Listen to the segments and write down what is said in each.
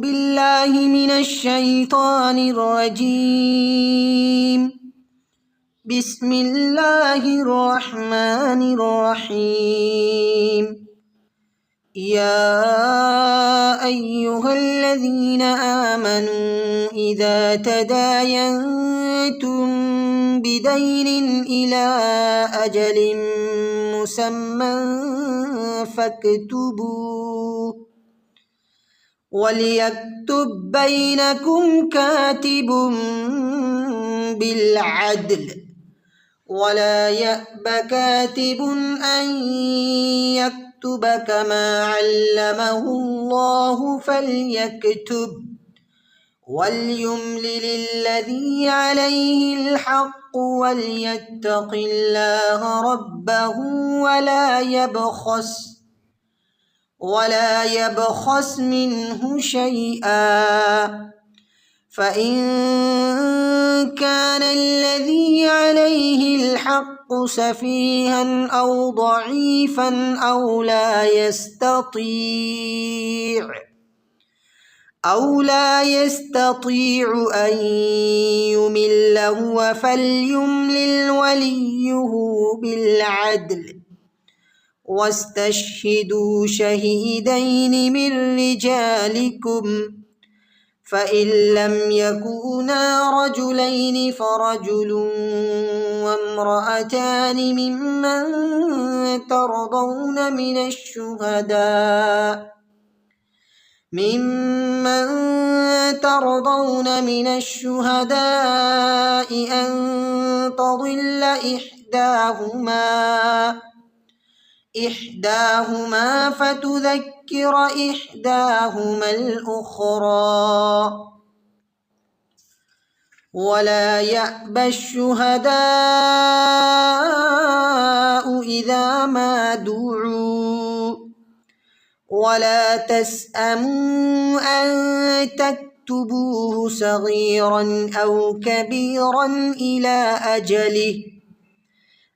بالله من الشيطان الرجيم. بسم الله الرحمن الرحيم. يا أيها الذين آمنوا إذا تداينتم بدين إلى أجل مسمى فاكتبوه وليكتب بينكم كاتب بالعدل ولا يأب كاتب أن يكتب كما علمه الله فليكتب وليملل الذي عليه الحق وليتق الله ربه ولا يبخس منه شيئا، فإن كان الذي عليه الحق سفيها أو ضعيفا أو لا يستطيع أن يمل هو فليملل وليه بالعدل واستشهدوا شهيدين من رجالكم، فإن لم يكونا رجلين فرجل وامرأتان ممن ترضون من الشهداء أن تضل إحداهما فتذكر إحداهما الأخرى، ولا يأبى الشهداء إذا ما دعوا، ولا تسأموا أن تكتبوه صغيرا أو كبيرا إلى أجله،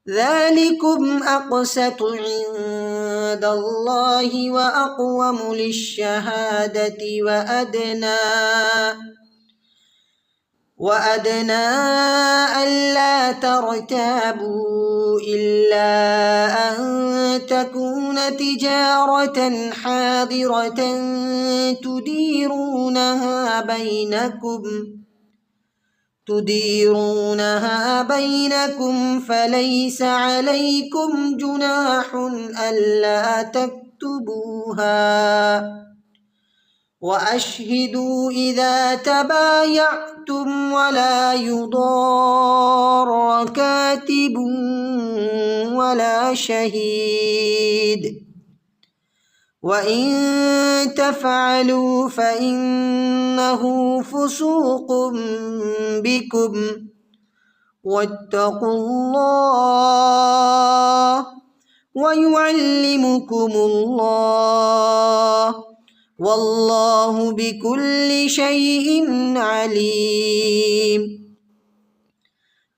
ذلكم أقسط عند الله وأقوم للشهادة وأدنى ألا ترتابوا إلا أن تكون تجارة حاضرة تديرونها بينكم فليس عليكم جناح ألا تكتبوها، وأشهدوا إذا تبايعتم ولا يضار كاتب ولا شهيد، وإن تفعلوا فإنه فسوق بكم، واتقوا الله ويعلمكم الله والله بكل شيء عليم.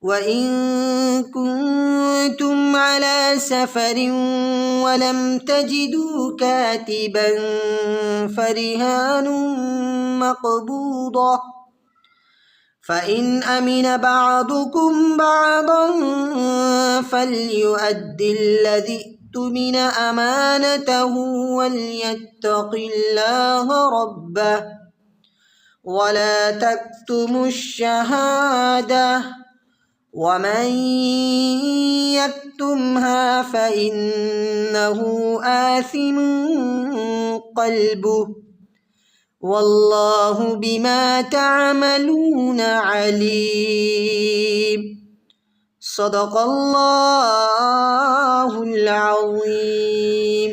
وإن كنتم على سفر ولم تجدوا كاتبا فرهان مقبوضة، فإن أمن بعضكم بعضا فليؤد الذي اؤتمن أمانته وليتق الله ربه ولا تكتموا الشهادة، ومن يكتمها فإنه آثم قلبه والله بما تعملون عليم. صدق الله العظيم.